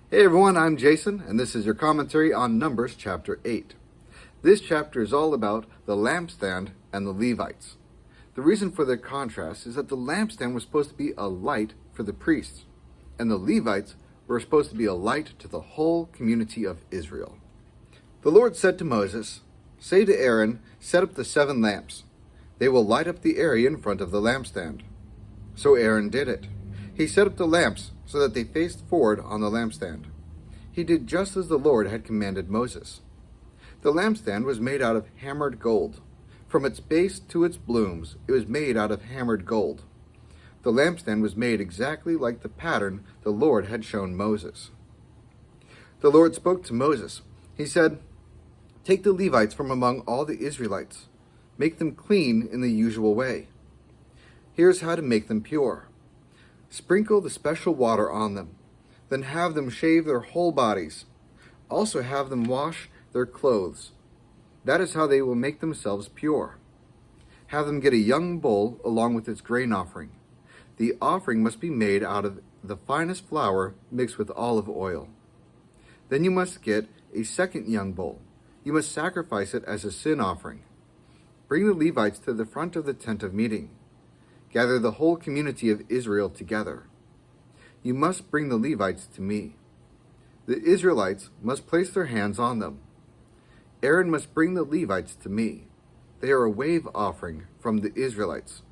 Hey everyone, I'm Jason, and this is your commentary on Numbers chapter 8. This chapter is all about the lampstand and the Levites. The reason for the contrast is that the lampstand was supposed to be a light for the priests, and the Levites were supposed to be a light to the whole community of Israel. The Lord said to Moses, "Say to Aaron, set up the 7 lamps. They will light up the area in front of the lampstand." So Aaron did it. He set up the lamps so that they faced forward on the lampstand. He did just as the Lord had commanded Moses. The lampstand was made out of hammered gold. From its base to its blooms, it was made out of hammered gold. The lampstand was made exactly like the pattern the Lord had shown Moses. The Lord spoke to Moses. He said, "Take the Levites from among all the Israelites. Make them clean in the usual way. Here's how to make them pure. Sprinkle the special water on them, then have them shave their whole bodies. Also have them wash their clothes. That is how they will make themselves pure. Have them get a young bull along with its grain offering. The offering must be made out of the finest flour mixed with olive oil. Then you must get a second young bull. You must sacrifice it as a sin offering. Bring the Levites to the front of the tent of meeting. Gather the whole community of Israel together. You must bring the Levites to me. The Israelites must place their hands on them. Aaron must bring the Levites to me. They are a wave offering from the Israelites.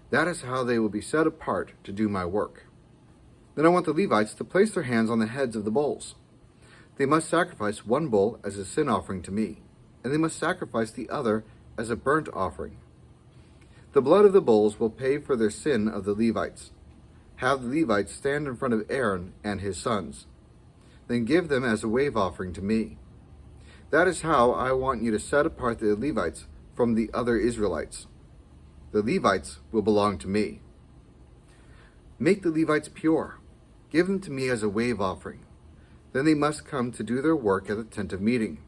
That is how they will be set apart to do my work. Then I want the Levites to place their hands on the heads of the bulls. They must sacrifice one bull as a sin offering to me, and they must sacrifice the other as a burnt offering. The blood of the bulls will pay for their sin of the Levites. Have the Levites stand in front of Aaron and his sons. Then give them as a wave offering to me. That is how I want you to set apart the Levites from the other Israelites. The Levites will belong to me. Make the Levites pure. Give them to me as a wave offering. Then they must come to do their work at the tent of meeting.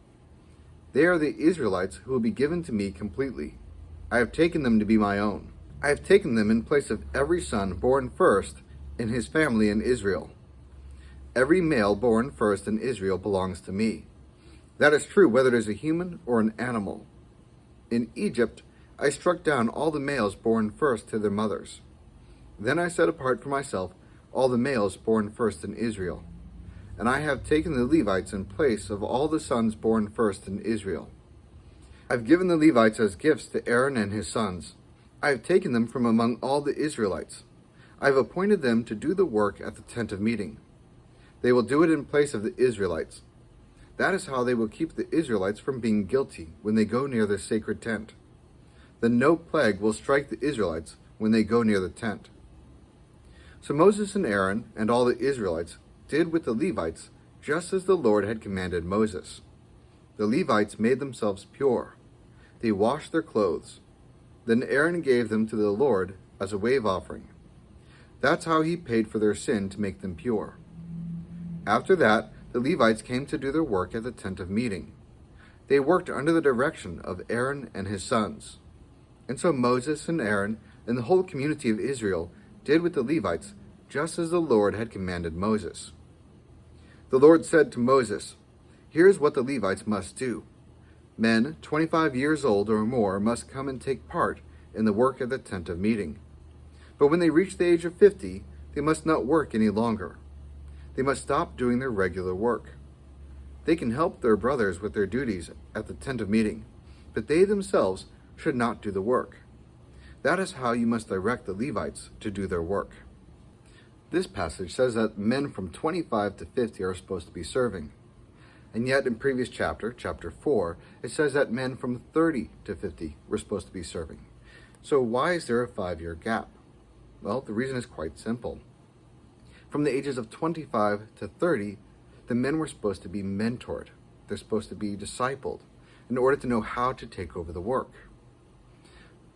They are the Israelites who will be given to me completely. I have taken them to be my own. I have taken them in place of every son born first in his family in Israel. Every male born first in Israel belongs to me. That is true whether it is a human or an animal. In Egypt, I struck down all the males born first to their mothers. Then I set apart for myself all the males born first in Israel. And I have taken the Levites in place of all the sons born first in Israel. I've given the Levites as gifts to Aaron and his sons. I have taken them from among all the Israelites. I have appointed them to do the work at the tent of meeting. They will do it in place of the Israelites. That is how they will keep the Israelites from being guilty when they go near the sacred tent. Then no plague will strike the Israelites when they go near the tent." So Moses and Aaron and all the Israelites did with the Levites just as the Lord had commanded Moses. The Levites made themselves pure. They washed their clothes. Then Aaron gave them to the Lord as a wave offering. That's how he paid for their sin to make them pure. After that, the Levites came to do their work at the tent of meeting. They worked under the direction of Aaron and his sons. And so Moses and Aaron and the whole community of Israel did with the Levites just as the Lord had commanded Moses. The Lord said to Moses, "Here's what the Levites must do. Men 25 years old or more must come and take part in the work at the tent of meeting. But when they reach the age of 50, they must not work any longer. They must stop doing their regular work. They can help their brothers with their duties at the tent of meeting, but they themselves should not do the work. That is how you must direct the Levites to do their work." This passage says that men from 25 to 50 are supposed to be serving. And yet in previous chapter 4, it says that men from 30 to 50 were supposed to be serving. So why is there a 5-year gap? Well, the reason is quite simple. From the ages of 25 to 30, the men were supposed to be mentored. They're supposed to be discipled in order to know how to take over the work.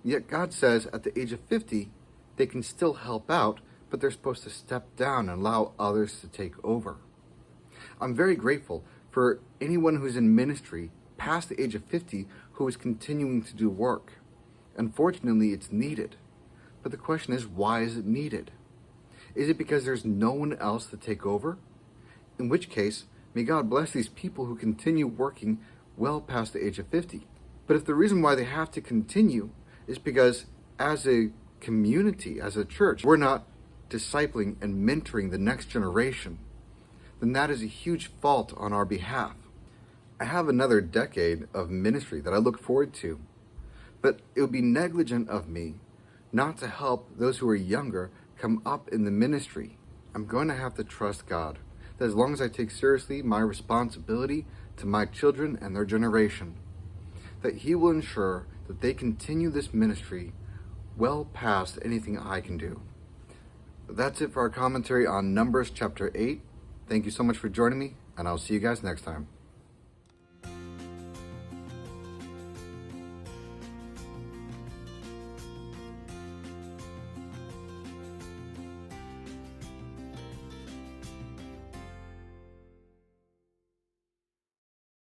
Yet God says at the age of 50, they can still help out, but they're supposed to step down and allow others to take over. I'm very grateful for anyone who's in ministry past the age of 50 who is continuing to do work. Unfortunately, it's needed. But the question is, why is it needed? Is it because there's no one else to take over? In which case, may God bless these people who continue working well past the age of 50. But if the reason why they have to continue is because as a community, as a church, we're not discipling and mentoring the next generation, then that is a huge fault on our behalf. I have another decade of ministry that I look forward to, but it would be negligent of me not to help those who are younger come up in the ministry. I'm going to have to trust God that as long as I take seriously my responsibility to my children and their generation, that He will ensure that they continue this ministry well past anything I can do. That's it for our commentary on Numbers chapter 8. Thank you so much for joining me, and I'll see you guys next time.